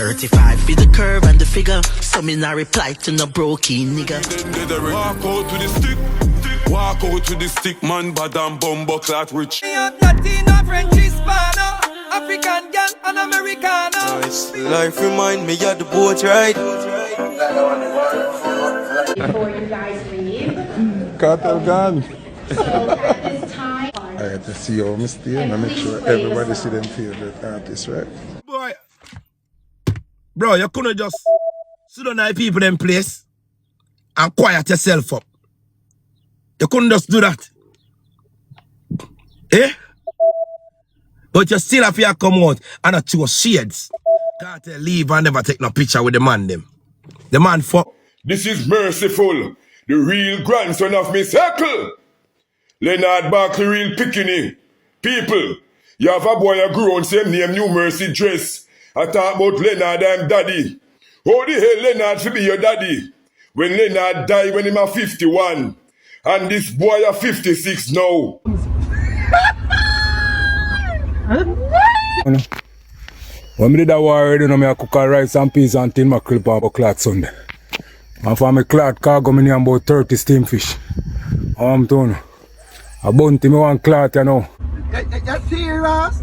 35 for the curve and the figure. So me not reply to no brokey nigga. Walk out to the stick. Walk out to the stick, man, bad and bumbo clat rich. Latino, French, Hispano, African girl and Americano. Nice. Life remind me of the boat ride. Before you guys leave. Kartel gone. So at this time. I had to see all my stay and make sure everybody see them favorite artists, right? Boy, bro, you couldn't just sit down at people in place and quiet yourself up. You couldn't just do that. Eh? But you still have to come out and not show shades. Can't leave and never take no picture with the man them. The man fuck. This is Merciful, the real grandson of Miss Heckle. Leonard Barkley, real pickiny. People, you have a boy a grown same name, New Mercy dress. I talk about Leonard and daddy. How the hell Leonard should be your daddy? When Leonard died when he was 51. And this boy is 56 now. When I did that war already, I cook rice and peas and tin mackerel for cloth Sunday. And for my cloth cargo, I have about 30 steam fish. I'm telling you, I bounty me one cloth, you know. You're serious?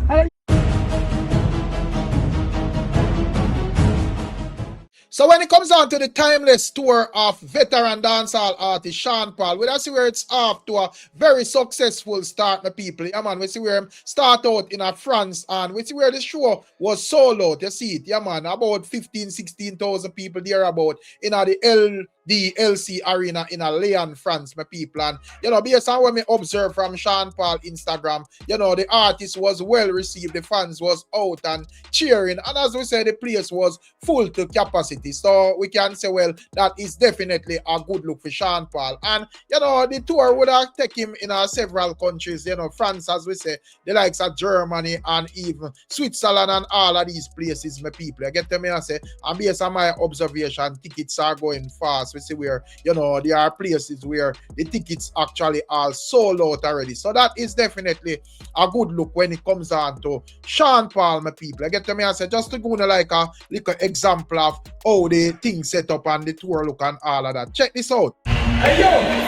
So when it comes on to the timeless tour of veteran dancehall artist Sean Paul, we see where it's off to a very successful start, my people. Yeah, man, we see where him start out in France, and we see where the show was sold out. You see it, yeah, man, about 16,000 people there about in the LC Arena in Lyon, France, my people. And, you know, based on what we observe from Sean Paul Instagram, you know, the artist was well received, the fans was out and cheering, and as we said, the place was full to capacity. So we can say, well, that is definitely a good look for Sean Paul. And, you know, the tour would have taken him in several countries, you know, France, as we say, the likes of Germany and even Switzerland and all of these places, my people. I get to me and say, and based on my observation, tickets are going fast. We see where, you know, there are places where the tickets actually are sold out already. So that is definitely a good look when it comes on to Sean Paul, my people. I get to me and say, just to go like a little example of how the thing set up and the tour look and all of that. Check this out. Hey, yo!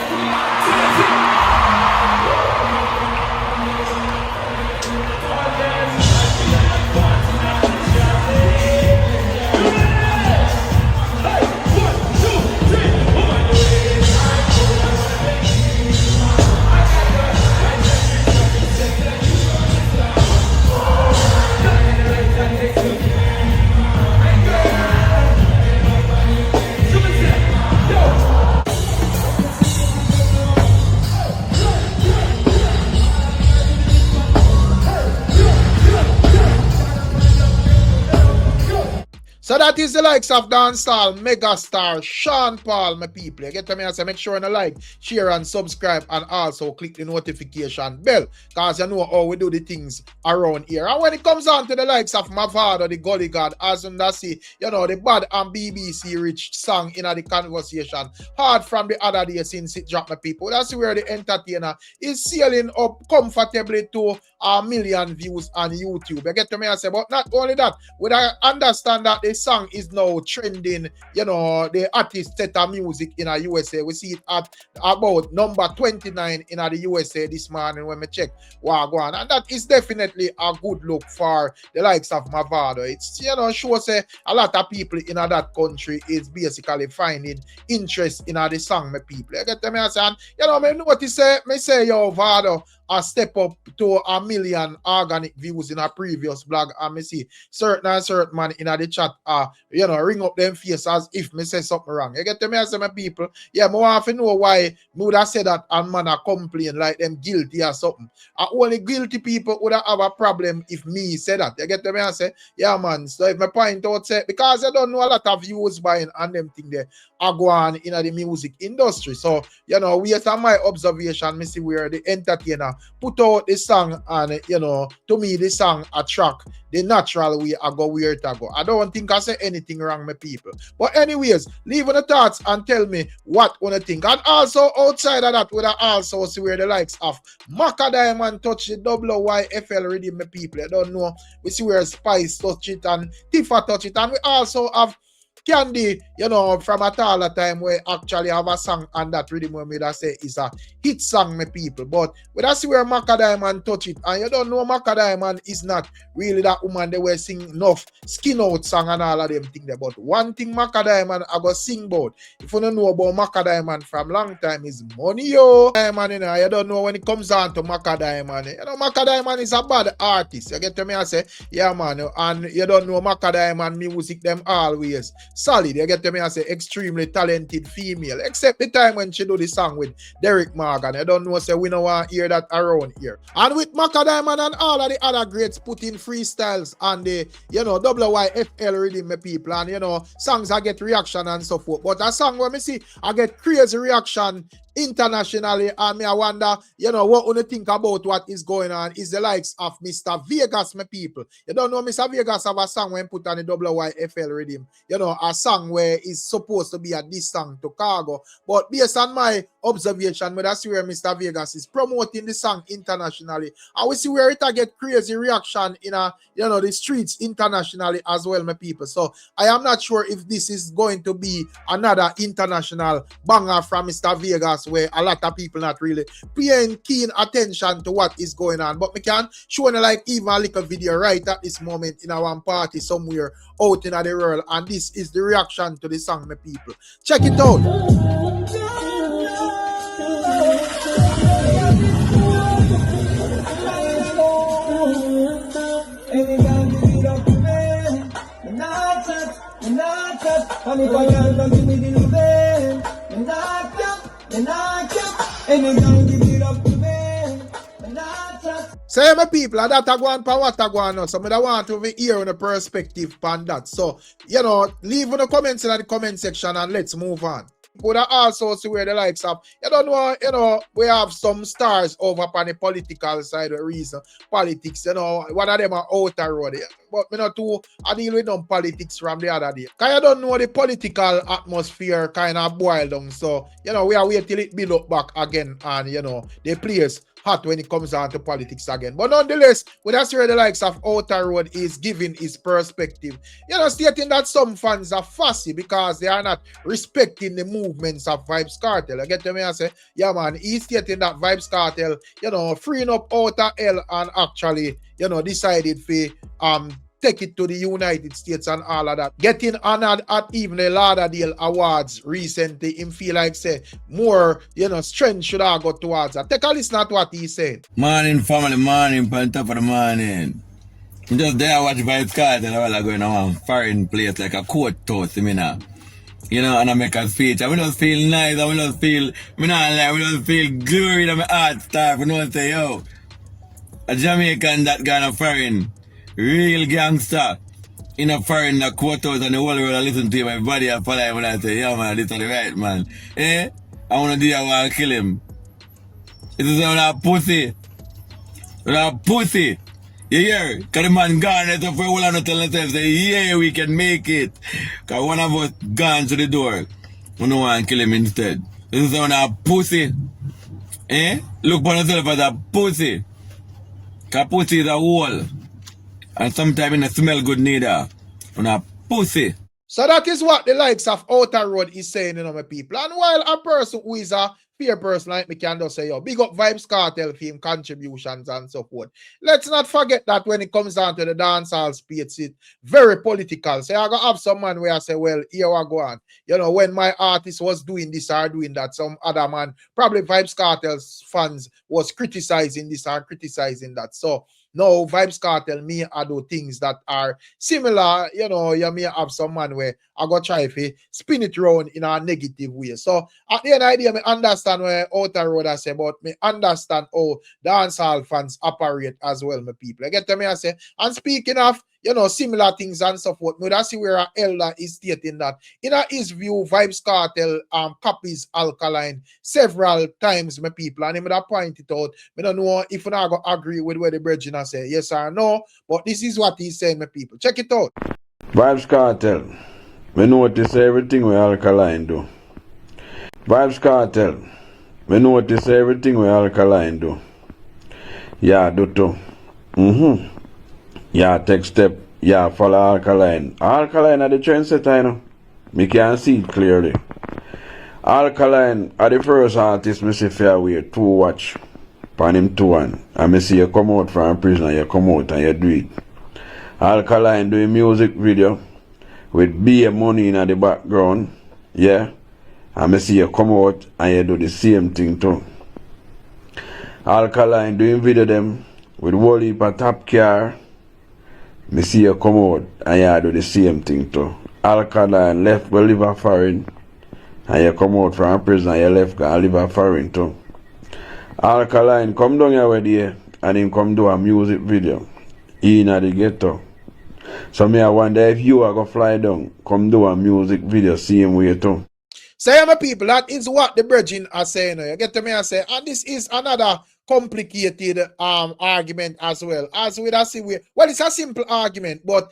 So that is the likes of dancehall megastar Sean Paul, my people. You get to me and say, make sure you like, share, and subscribe, and also click the notification bell, because you know how we do the things around here. And when it comes on to the likes of Mavado, the Gully God, as you see, you know, the bad and BBC rich song in the conversation, hard from the other day since it dropped, my people. That's where the entertainer is sailing up comfortably to 1 million views on YouTube. You get to me and say, but not only that, we understand that the song is now trending, you know, the artist set of music in the USA. We see it at about number 29 in the USA this morning when we check Wagwan. And that is definitely a good look for the likes of Mavado. It's, you know, shows a lot of people in that country is basically finding interest in the song, my people. You get to me and say, and, you know, me notice, me say, yo, Vado, a step up to 1 million organic views in a previous blog, and me see certain man in the chat you know, ring up them face as if me say something wrong. You get to me, I say, my people, yeah, me want to know why me would have said that and man a complain like them guilty or something. Only guilty people would have a problem if me say that. You get to me, I say, yeah, man. So if my point out, say, because I don't know a lot of views buying and them thing there are going in the music industry. So, you know, based on my observation, me see where the entertainer put out the song and, you know, to me, the song attract the natural way I go where to go. I don't think I say anything wrong, my people. But anyways, leave the thoughts and tell me what you think. And also, outside of that, we also see where the likes of Macka Diamond touch the WYFL rhythm, my people. I don't know. We see where Spice touch it and Tifa touch it. And we also have Candy, you know, from a taller time where actually have a song and that rhythm where me that say is a hit song, my people. But we that's where Macka Diamond touch it. And you don't know Macka Diamond is not really that woman they were sing enough skin out song and all of them things there. But one thing Macka Diamond I go sing about, if you don't know about Macka Diamond from long time, is money, yo. Diamond, you know, you don't know when it comes down to Macka Diamond. You know, Macka Diamond is a bad artist. You get to me, I say, yeah, man. And you don't know Macka Diamond music, them always solid. You get to me, I say, extremely talented female. Except the time when she do the song with Derek Morgan. You don't know, say, we don't want to hear that around here. And with Macka Diamond and all of the other greats putting freestyles and the, you know, WYFL rhythm, my people. And, you know, songs I get reaction and so forth. But a song where me see, I get crazy reaction internationally, and me I wonder, you know, what you think about what is going on is the likes of Mr. Vegas, my people. You don't know Mr. Vegas have a song when put on the WYFL rhythm, you know, a song where it's supposed to be a diss song to Cargo, but based on my observation, but that's where Mr. Vegas is promoting the song internationally, and we see where it get crazy reaction in a, you know, the streets internationally as well, my people. So I am not sure if this is going to be another international banger from Mr. Vegas, where a lot of people not really paying keen attention to what is going on. But we can show you like even a little video right at this moment in our party somewhere out in the world, and this is the reaction to the song, my people. Check it out. Say my people, and that I go on for what I go on now. So I want to hear on the perspective on that. So, you know, leave in the comments in the comment section and let's move on. Could also see where the likes of, you don't know, you know, we have some stars over on the political side of reason. Politics, you know, one of them are outer road. But me not too, I deal with them politics from the other day. Cause you don't know the political atmosphere kind of boil down. So, you know, we are wait till it build up back again, and you know, the players hot when it comes down to politics again. But nonetheless, we that's where the likes of Outer Road is giving his perspective. You know, stating that some fans are fussy because they are not respecting the movements of Vybz Kartel. I get to me and say, yeah man, he's stating that Vybz Kartel, you know, freeing up Outer L and actually, you know, decided to take it to the United States and all of that. Getting honored at even the Lauderdale Awards recently, him feel like say more, you know, strength should I go towards that. Take a listen at what he said. Morning family, morning, on top of the morning. I'm just there watch Vybz Kartel while I going on foreign place like a courthouse, you know. You know, and I make a speech. I will just feel nice, I will just feel, me not lie, I will just feel glory in my heart start, you know what I say, yo. A Jamaican that kind of foreign. Real gangster in a foreign the courthouse and the whole world I listen to him, everybody I follow him when I say, yeah man, this is the right man. Eh? I wanna do that while I kill him. This is a pussy. A pussy. You hear? Cause the man gone there so for a while and tell themselves say, yeah, we can make it. Cause one of us gone to the door. We don't want to kill him instead. This is a pussy. Eh? Look upon yourself as a pussy. Cause pussy is a hole. And sometimes it smell good neither. On a pussy. So that is what the likes of Outer Road is saying, you know, my people. And while a person who is a fair person like me can just say, yo, big up Vybz Kartel for him contributions and so forth. Let's not forget that when it comes down to the dancehall space, it's very political. So I gotta have some man where I say, well, here I go on. You know, when my artist was doing this or doing that, some other man, probably Vybz Kartel's fans was criticizing this or criticizing that. So no, Vybz Kartel me I do things that are similar. You know, you may have some man where I go try to spin it around in a negative way. So at the end of the day, I understand where Outer Road I say, but me understand how dancehall fans operate as well, my people. I get to me I say, and speaking of, similar things and so forth. But that's where our elder is stating that in his view, Vybz Kartel copies Alkaline several times, my people. And him that point it out. I don't know if you not gonna agree with what the brethren say, yes or no, but this is what he's saying, my people. Check it out. Vybz Kartel, we notice everything we Alkaline do. Vybz Kartel, we notice everything we Alkaline do. Yeah, do too. Yeah, take step. Yeah, follow Alkaline. Alkaline are the trendsetter, you know. Me can see it clearly. Alkaline are the first artist me see fairway to watch. Pan him 2-1. And me see you come out from prison and you come out and you do it. Alkaline do a music video with beer money in the background. Yeah. And me see you come out and you do the same thing too. Alkaline doing video them with whole heap of top car. Me see you come out and you do the same thing too. Alkaline left go live a foreign and you come out from prison and you left go live a foreign too. Alkaline come down here with you and him come do a music video in the ghetto. So me I wonder if you are gonna fly down, come do a music video same way too. So yeah, my people, that is what the brethren are saying. You get to me and say, and this is another complicated argument as well. As we see, well, it's a simple argument, but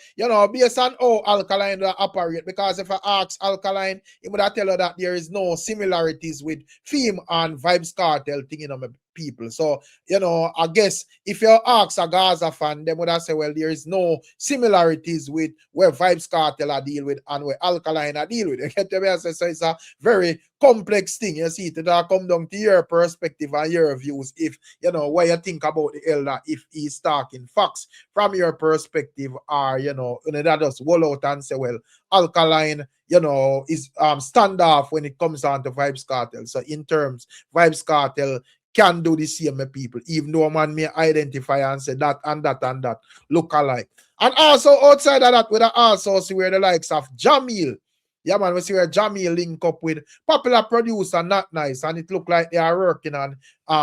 based on how Alkaline operate, because if I ask Alkaline, he would tell you that there is no similarities with Fame and Vybz Kartel thing, my people. So, I guess if you ask a Gaza fan, they would have said, well, there is no similarities with where Vybz Kartel are deal with and where Alkaline are deal with. You get to me and say, so it's a very complex thing. You see, it come down to your perspective and your views. If what you think about the elder, if he's talking facts from your perspective, or that just wall out and say, well, Alkaline, is standoff when it comes down to Vybz Kartel. So in terms, Vybz Kartel can do the same, my people, even though man may identify and say that and that and that look alike. And also outside of that, we also see where the likes of Jamil. Yeah, man, we see where Jamil link up with popular producer Not Nice, and it look like they are working on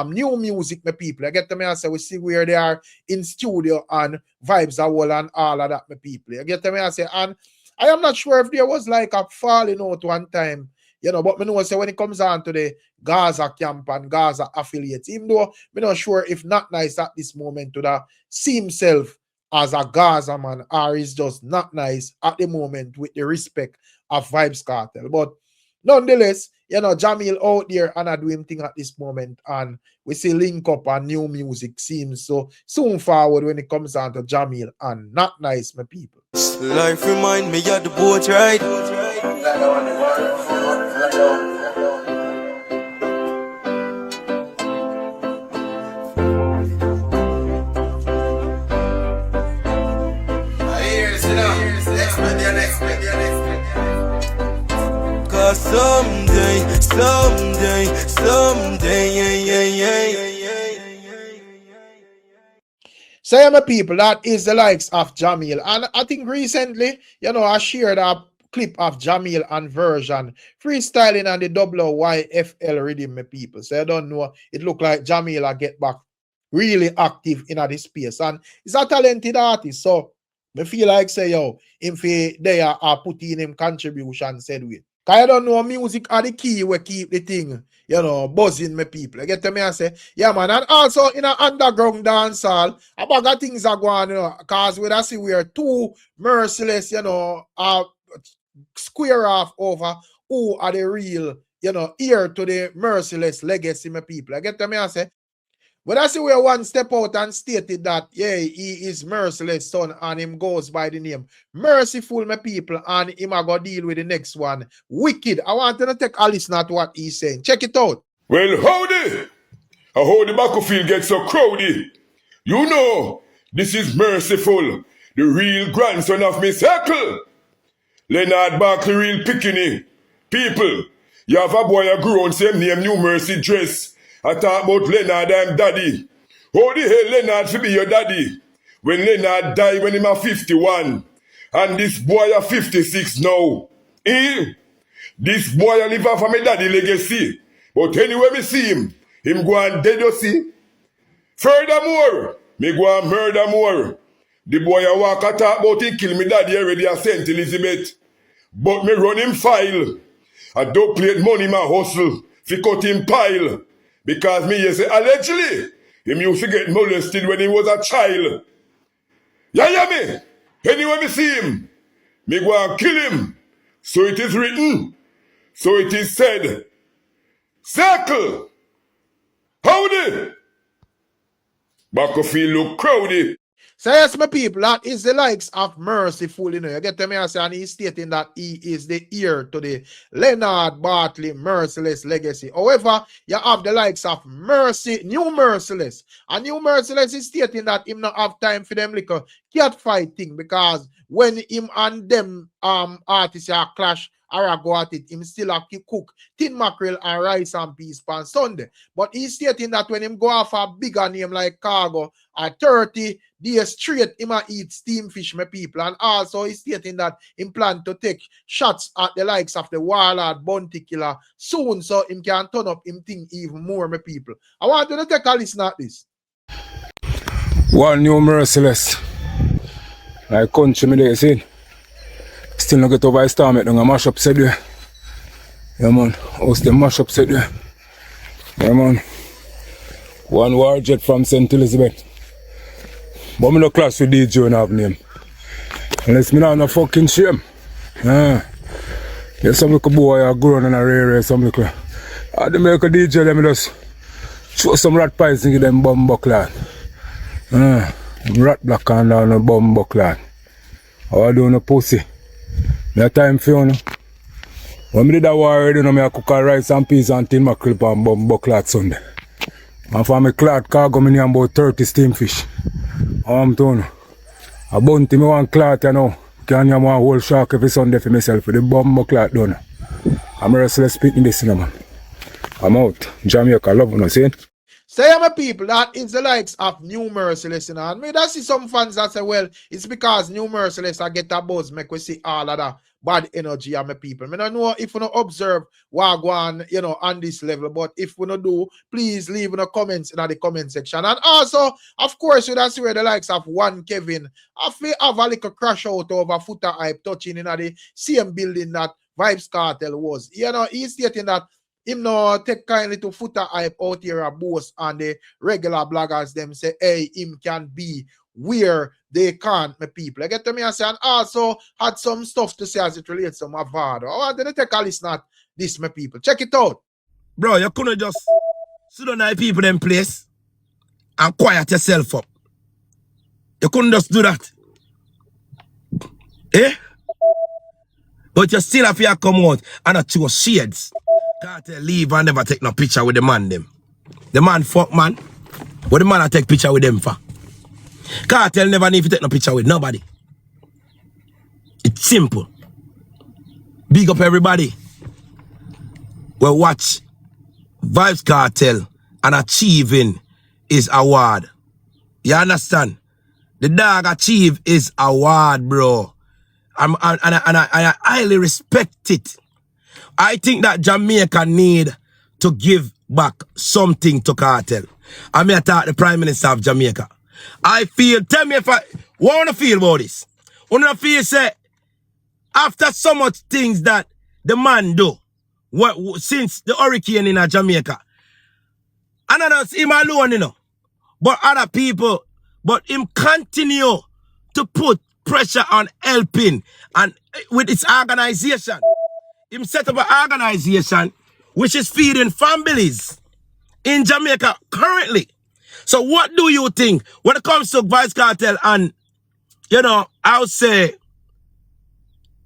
new music, my people. I get to me and say we see where they are in studio and Vybz are all and all of that, my people. I get to me and say, and I am not sure if there was like a falling out one time, but me know say when it comes on to the Gaza camp and Gaza affiliates, even though me not sure if Not Nice at this moment to see himself as a Gaza man, or is just Not Nice at the moment with the respect of Vybz Kartel. But nonetheless, Jamil out there and I do him thing at this moment, and we see link up and new music seems so soon forward when it comes down to Jamil and Not Nice, my people. Life remind me of the boat ride. Cause someday, So yeah, my people, that is the likes of Jamil. And I think recently, I shared a clip of Jamil and version freestyling on the WYFL rhythm, my people. So I don't know, it look like Jamil I get back really active in this space. And he's a talented artist, so I feel like say, if they are putting him contribution, said we. Cause I don't know, music are the key we keep the thing, buzzing, my people. I get to me and say, yeah, man. And also in an underground dance hall, a bag of things are going on, cause we see we are two Merciless, square off over who are the real, heir to the Merciless legacy, my people. I get to me and say, but I see where one step out and stated that, yeah, he is Merciless son and him goes by the name Merciful, my people, and him a go deal with the next one, Wicked. I want to take a listen at what he's saying. Check it out. Well, howdy! How the battlefield gets so crowdy. This is Merciful, the real grandson of Miss Heckle. Leonard Barkley real picking people. You have a boy a grown same name New Mercy dress. I talk about Leonard and daddy. How the hell Leonard should be your daddy? When Leonard died when he was 51. And this boy are 56 now. This boy a live off of my daddy legacy. But anyway me see him go and dead you see. Furthermore, me go and murder more. The boy I walk a talk about he kill me daddy already at St. Elizabeth. But me run him file. I don't play money my hustle. Fi cut him pile. Because me you say allegedly, him used to get molested when he was a child. Yeah, me? Anyway me see him, me go and kill him. So it is written. So it is said. Circle. Howdy. Battlefield look crowded. So yes, my people, that is the likes of Merciful, you get to me and say, and he's stating that he is the heir to the Leonard Bartley Merciless legacy. However, you have the likes of New Merciless. And New Merciless is stating that him not have time for them little cat fight thing, because when him and them artists are clash, or go at it, him still have to cook tin mackerel and rice and peas on Sunday. But he's stating that when him go off a bigger name like Cargo, at 30 days straight, him a eat steam fish, my people. And also he's stating that him plan to take shots at the likes of the Warlord Bounty Killer soon, so him can turn up him thing even more, my people. I want you to take a listen at this. One New Merciless. Like country me there, see? Still not get over a storm, it don't a mash up said there. Yeah man, house the mash up said there. Yeah man. One war jet from St. Elizabeth. But me no class with DJ and have name. Unless me not no fucking shame. There's some little boy a grown and a rare, some little. They make a DJ, them just show some rat pies and give them bum buckland. Rat black and down a bum buckland. How I do no pussy. Me a time for you, no? When me did that war already, I cook a rice and peas and tin mackerel and bum buckland Sunday. And for me clot cargo, me need about 30 steam fish. I'm telling you. A bounty me want clot, you know. Can you have one whole shark every Sunday for myself for the bum buckland done. I'm Merciless speaking this, you know, man. I'm out. Jamaica, love you, see? Say, my people, that is the likes of New Merciless, you know. And me, I see some fans that say, well, it's because New Merciless I get a buzz, make we see all of that bad energy of my people. I don't know if you don't observe what go on, you know, on this level, but if we don't do, please leave in the comments in the comment section. And also, of course, you see where the likes of one Kevin have a little crash out over Foota hype touching in the same building that Vybz Kartel was. You know, he's stating that him no take kindly to Foota hype out here a boast, and the regular bloggers them say, hey, him can be where they can't, my people. I get to me and say, and also had some stuff to say as it relates to Mavado. I want to take a listen at this, my people. Check it out. Bro, you couldn't just sit down at people in place and quiet yourself up. You couldn't just do that. Eh? But you still have to come out and not choose shades. Can't leave and never take no picture with the man them. The man fuck man. What the man I take picture with them for? Kartel never need to take no picture with nobody. It's simple. Big up everybody. Well, watch Vybz Kartel and achieving his award. You understand? The dog achieve his award, bro. I highly respect it. I think that Jamaica need to give back something to Kartel. I may attack the Prime Minister of Jamaica. I feel, tell me if I, what wanna feel about this? Wanna feel say, after so much things that the man do, since the hurricane in Jamaica, and not him alone, you know, but other people, but him continue to put pressure on helping and with its organization. Him set up an organization which is feeding families in Jamaica currently. So what do you think when it comes to Vybz Kartel and, you know, I would say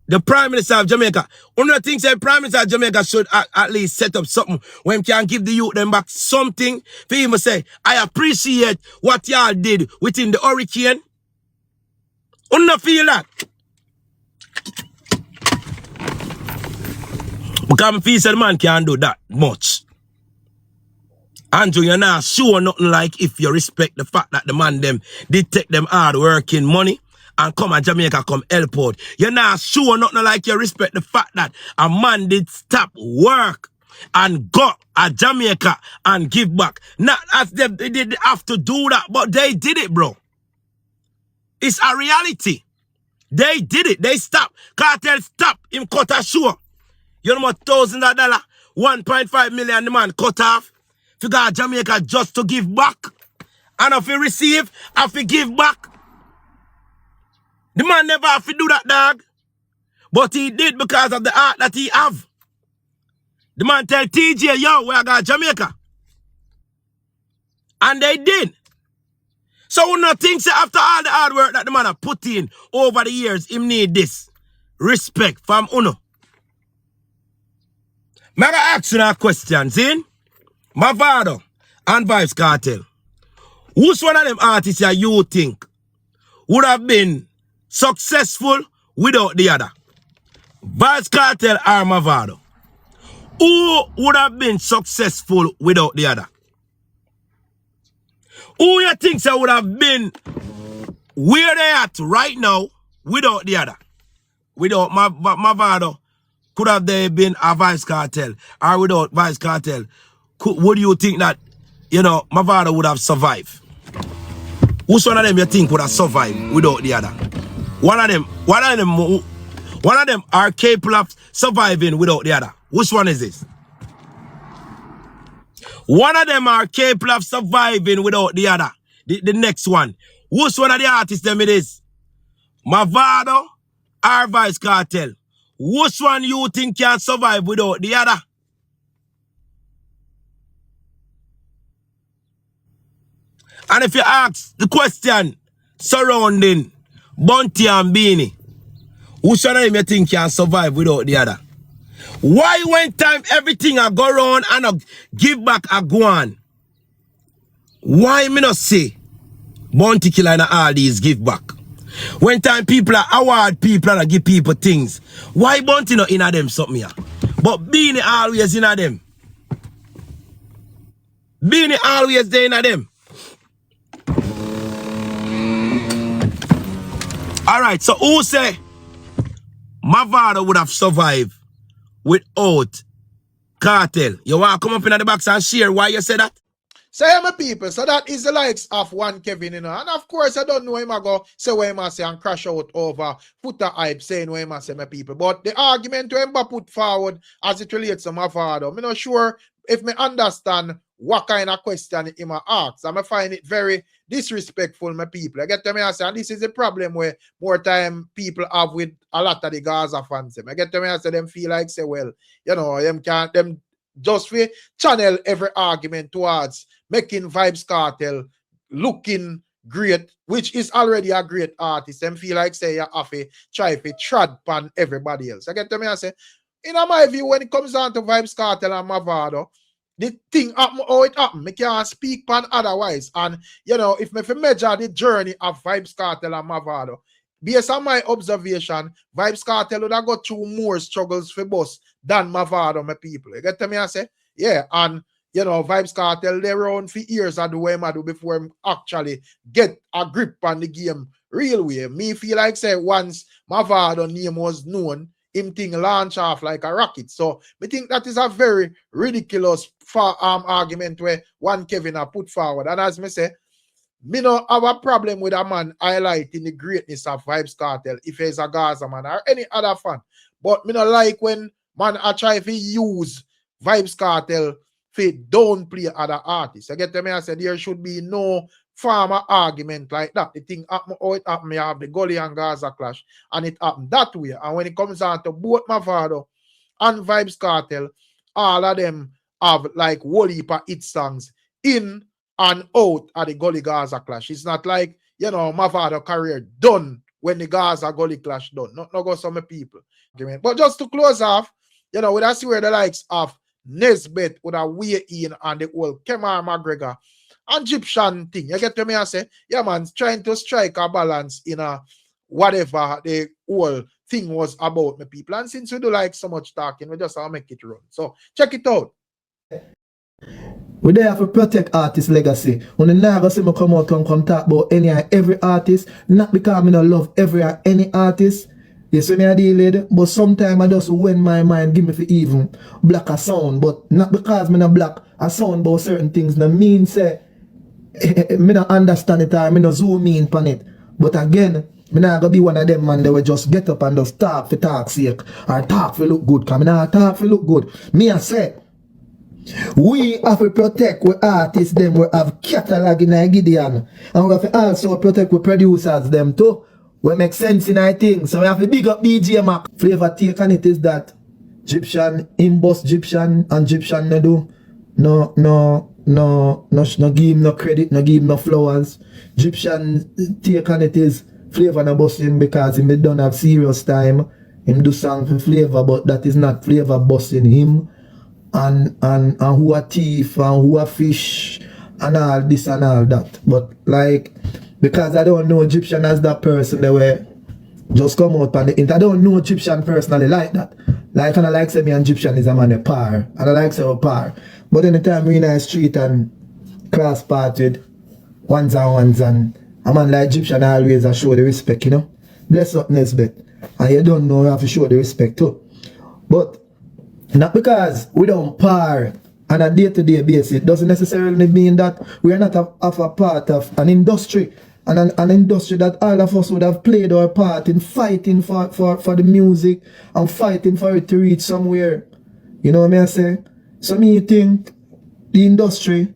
the Prime Minister of Jamaica? One of the things that Prime Minister of Jamaica should at least set up something when can give the youth them back something for him to say, I appreciate what y'all did within the hurricane. You don't feel that? Because I feel the man can't do that much. Andrew, you're not sure nothing like if you respect the fact that the man them did take them hard working money and come and Jamaica come help out. You're not sure nothing like you respect the fact that a man did stop work and go at Jamaica and give back. Not as they didn't have to do that, but they did it, bro. It's a reality. They did it. They stopped. Cartel stopped him cut a show. You know what, $1,000, 1.5 million the man cut off. To go to Jamaica just to give back. And if he receive, if he give back. The man never have to do that, dog. But he did because of the art that he have. The man tell TJ, yo, we are going to Jamaica. And they did. So we not think, say, after all the hard work that the man have put in over the years, him need this respect from Uno. I'm going to ask you a question, see? Mavado and Vybz Kartel. Who's one of them artists that you think would have been successful without the other? Vybz Kartel or Mavado? Who would have been successful without the other? Who you think that would have been where they at right now without the other? Without Mavado, could have they been a Vybz Kartel? Or without Vybz Kartel, would you think that, you know, Mavado would have survived? Which one of them you think would have survived without the other? One of them are capable of surviving without the other. Which one is this? One of them are capable of surviving without the other. The next one. Which one of the artists them it is? Mavado or Vybz Kartel? Which one you think can survive without the other? And if you ask the question surrounding Bunty and Beanie, which one of them you think can survive without the other? Why when time everything I go around and I give back a go on? Why me not say Bunty Killer and all these give back? When time people are award people and I give people things, why Bunty not in a them something here? But Beanie always in a them. Beanie always there in a them. Alright, so who say Mavado would have survived without Kartel? You want to come up in the box and share why you say that? Say my people, so that is the likes of one Kevin, you know. And of course, I don't know him I go say what him I say and crash out over Foota hype saying what him I say, my people. But the argument to him put forward as it relates to Mavado, I'm not sure if me understand what kind of question him asks. I find it very disrespectful, my people. I get to me I say, and this is a problem where more time people have with a lot of the Gaza fans. I get to me I say, them feel like say, well, you know, them just for channel every argument towards making Vybz Kartel looking great, which is already a great artist. Them feel like say you have to try to trad pan everybody else. I get to me I say, in my view, when it comes down to Vybz Kartel and Mavado, the thing happen how it happen. I can't speak pan otherwise. And you know, if me measure the journey of Vybz Kartel and Mavado, based on my observation, Vybz Kartel would have got through more struggles for boss than Mavado, my people. You get to me I say? Yeah, and you know, Vybz Kartel, they around for years I do what I do before him actually get a grip on the game real way. Me feel like say once Mavado name was known, him thing launch off like a rocket. So I think that is a very ridiculous argument where one Kevin I put forward. And as me say, me no have a problem with a man highlighting the greatness of Vybz Kartel if he's a Gaza man or any other fan. But me no like when man I try to use Vybz Kartel for downplay other artists. I get to me I said there should be no farmer argument like that. The thing happen how it happen, you have the Gully and Gaza clash, and it happened that way. And when it comes down to both Mavado and Vybz Kartel, all of them have like whole heap of hit songs in and out of the Gully Gaza clash. It's not like, you know, Mavado career done when the Gaza Gully clash done. Not go some people. But just to close off, you know, we see where the likes of Nesbeth would have weigh in on the whole Kemar McGregor and Egyptian thing. You get to me I say, yeah man, trying to strike a balance in a whatever the whole thing was about, my people. And since we do like so much talking, we just make it run. So check it out. We there have to protect artist legacy. When the never see me come out and come talk about any and every artist, not because I don't love every and any artist. You see me I deal with it, but sometimes I just when my mind give me for even black a sound, but not because me not black a sound about certain things. No mean say me not understand it or me not zoom in on it. But again, me not gonna be one of them man that will just get up and just talk for talk's sake or talk for look good. Cause me not talk for look good. Me I say, we have to protect we artists them we have catalog in our Gideon. And we have to also protect we producers them too. We make sense in our things. So we have to big up DJ Mac. Flavor take on it is that Egyptian, imbus Egyptian and Egyptian no do. No give him no credit, no give him no flowers. Egyptian take on it is Flavor no bust him because he don't have serious time. Him do song for Flavor, but that is not Flavor busting him. And who a thief and who a fish and all this and all that. But like, because I don't know Egyptian as that person they were just come out on the internet. I don't know Egyptian personally like that. Like and I like say me and Egyptian is a man a par. And I like say a par. But anytime we in the street and cross path with ones and a man like Egyptian always show the respect, you know. Bless up Nesbeth. And you don't know how to show the respect too. But not because we don't par on a day-to-day basis, it doesn't necessarily mean that we are not a part of an industry. And an industry that all of us would have played our part in fighting for the music and fighting for it to reach somewhere. You know what I say? So me think the industry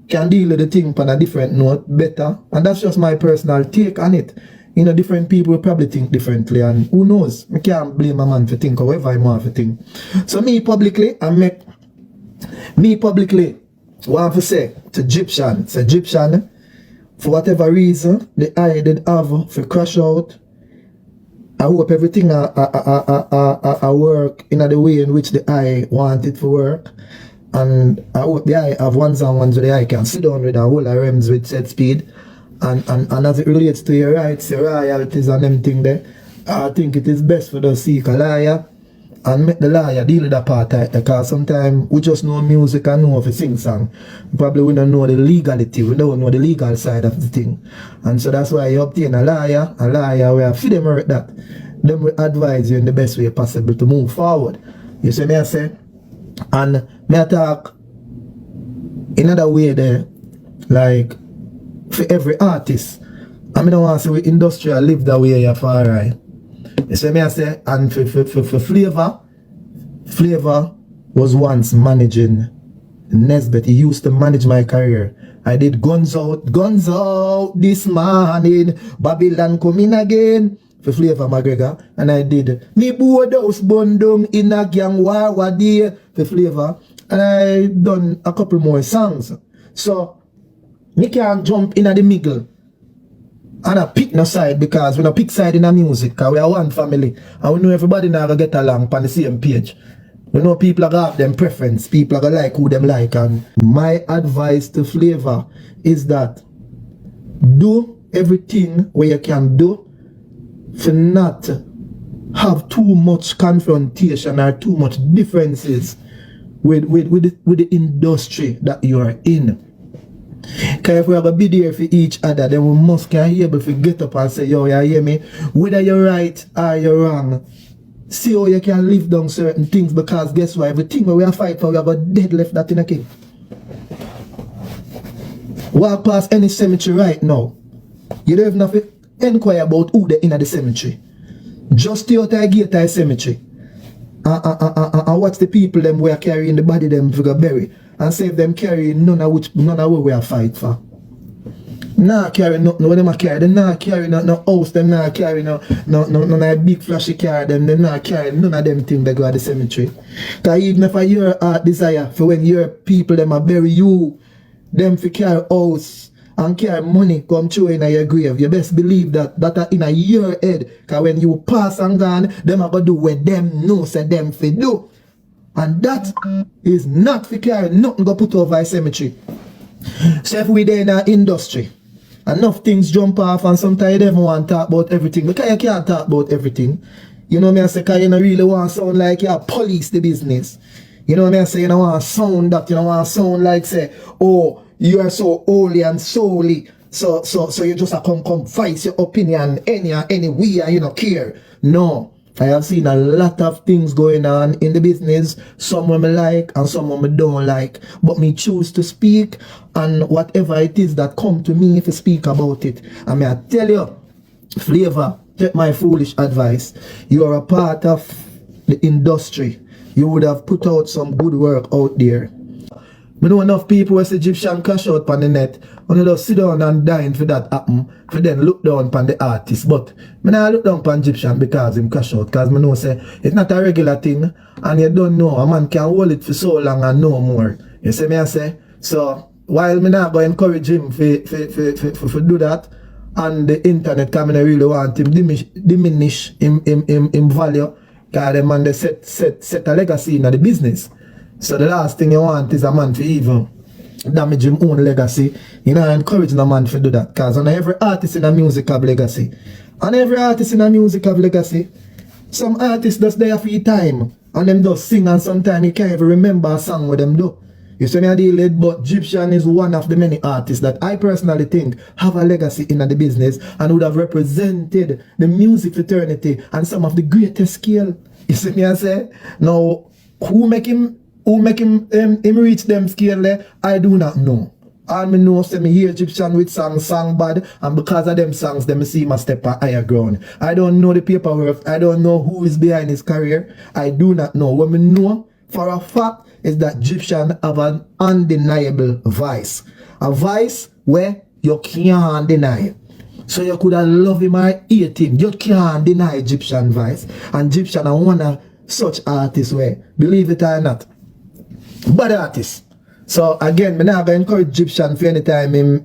can deal with the thing on a different note better. And that's just my personal take on it. You know, different people will probably think differently, and who knows? I can't blame a man for think however I want to think. So me publicly want to say to Egyptian, for whatever reason the eye did have for crash out, I hope everything I work in the way in which the eye want it to work. And I hope the eye have ones and ones where the eye can sit down with a whole of REMs with set speed. And as it relates to your rights, your royalties and them thing there, I think it is best for the seek a lawyer and make the lawyer deal with that part because sometimes we just know music and know if we sing song. Probably we don't know the legality, we don't know the legal side of the thing. And so that's why you obtain a lawyer where feed them work that. Them will advise you in the best way possible to move forward. You see me I say? And me I talk in another way there, like for every artist. I mean, I want to say we industrial live that way for alright. You see me I say, and for Flavor was once managing Nesbeth. He used to manage my career. I did guns out this morning, Babylon coming again for Flavor McGregor, and I did me board house bundung in a gang war day for Flavor, and I done a couple more songs. So me can't jump in at the middle and I pick no side because we don't pick side in the music because we are one family and we know everybody now gonna get along on the same page. We know people are gonna have them preference, people are gonna like who them like, and my advice to Flavor is that do everything where you can do for not have too much confrontation or too much differences with the industry that you are in. Because if we have a be there for each other, then we must can be able to get up and say, yo, you hear me? Whether you're right or you're wrong, see how you can live down certain things, because guess what? Everything we are fight for, we have a dead left that in a king. Walk past any cemetery right now, you don't have to inquire about who they in the cemetery. Just stay out the gate of the cemetery and watch the people them we are carrying the body them for go bury. And say if them carry none of what we are fight for. Nah carry nothing what them a carry. They not carry no house, them not carry no big flashy car, them they not carry none of them things that go at the cemetery. Cause even if your heart desire for when your people them a bury you, them for carry house and carry money come through in your grave, you best believe that are in your head. Cause when you pass and gone, them are gonna do what them know say them for do. And that is not for carry nothing go put over a cemetery. So if we there in our industry, enough things jump off and sometimes you don't want to talk about everything. Because you can't talk about everything. You know what I say? Because you don't really want to sound like you police the business. You know what I say? You don't want to sound that. You don't want to sound like say, oh, you are so holy and solely. So you just come voice your opinion any way and you don't care. No. I have seen a lot of things going on in the business. Some I like and some I don't like. But me choose to speak, and whatever it is that come to me if I speak about it. And I tell you, Flavor, take my foolish advice. You are a part of the industry. You would have put out some good work out there. I know enough people was Egyptian cash out on the net. When you just sit down and dying for that happen, for then look down upon the artist. But I not look down upon Egyptian because him cash out. Because I know say it's not a regular thing and you don't know. A man can hold it for so long and no more. You see me I say? So while I not going to encourage him for do that, and the internet coming really want him diminish him value, because the man they set a legacy in the business. So the last thing you want is a man to even damage his own legacy. You know, encouraging a man to do that. Because on every artist in a music have legacy. And every artist in a music have legacy. Some artists just there for time. And them just sing and sometimes you can't even remember a song with them do. You see me a deal it, but Egyptian is one of the many artists that I personally think have a legacy in the business and would have represented the music fraternity and some of the greatest skill. You see me I say? Now, who make him reach them scale there, I do not know. All me know say me hear Egyptian with song bad, and because of them songs, them see him a step a higher ground. I don't know the paperwork, I don't know who is behind his career, I do not know. What me know for a fact is that Egyptian have an undeniable voice. A voice where you can't deny. So you could have love him or hate him, you can't deny Egyptian voice. And Egyptian are one of such artists where, believe it or not, bad artist. So again, I'm not going to encourage Egyptian for any time him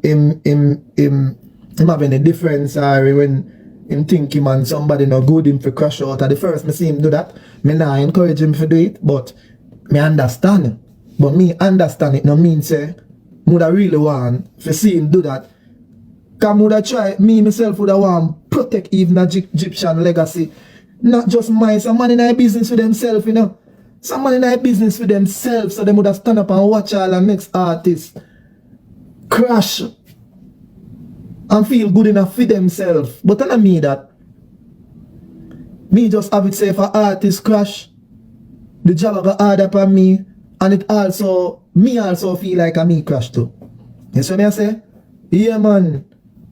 having a difference or when him think him and somebody not good him for crash out. At the first I see him do that, I not encourage him to do it, but me understand. But me understand it no mean say would really want to see him do that. Cause would try, me myself would want protect even a Egyptian legacy. Not just mine, some man in a business for themselves, you know. Some man in a business for themselves, so they would have stand up and watch all the next artists crash and feel good enough for themselves. But I don't mean that. Me just have it say if an artist crash, the job got hard upon me, and it also, me also feel like me crash too. You see what I say? Yeah man,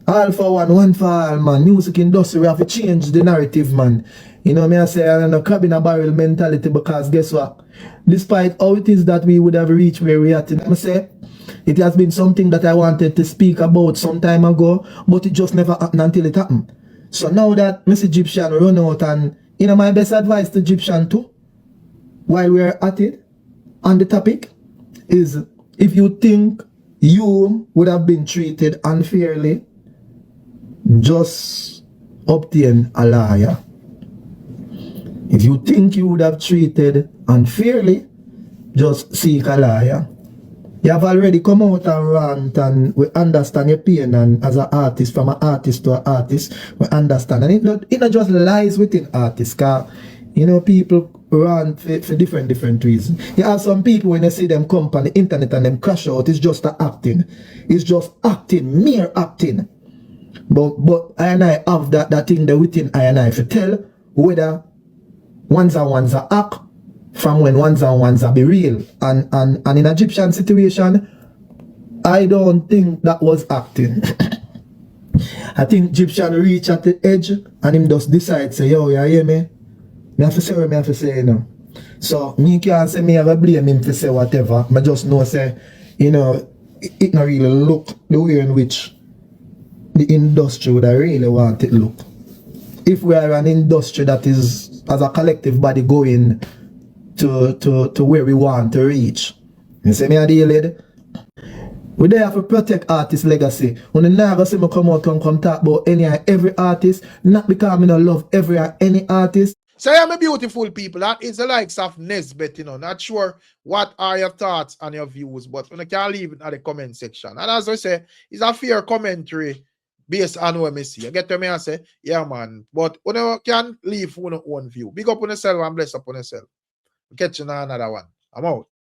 all for one for all man. Music industry, we have to change the narrative man. You know me I say, I'm a crab in a barrel mentality, because guess what? Despite how it is that we would have reached where we are today, I say, it has been something that I wanted to speak about some time ago, but it just never happened until it happened. So now that Miss Egyptian run out, and you know my best advice to Egyptian too, while we're at it, on the topic, is if you think you would have been treated unfairly, just obtain a lawyer. If you think you would have treated unfairly, just seek a lawyer. You have already come out and rant, and we understand your pain, and as an artist, from an artist to an artist, we understand. And it not just lies within artists, because you know people rant for different reasons. You have some people when you see them come on the internet and them crash out, it's just acting. It's just acting, mere acting. But I and I have that thing there within I and I to tell whether ones are act from when ones are be real. And in Egyptian situation, I don't think that was acting. I think Egyptian reach at the edge and him just decide, say, yo, you hear me? Me have to say what me have to say, you know. So me can't say me have a blame him to say whatever. I just know say, you know, it not really look the way in which the industry would I really want it look. If we are an industry that is as a collective body going to where we want to reach. You see me a deal, lady? We there have to protect artist legacy. When you never see me come out and come talk about any and every artist, not because I don't love every and any artist. So yeah, my beautiful people, that is the likes of Nesbet, you know. Not sure what are your thoughts and your views, but you can leave it at the comment section. And as I say, it's a fair commentary based on what I see. You get to me and say, yeah man, but you can leave your own view. Big up on yourself and bless up on yourself. We'll catch you in another one. I'm out.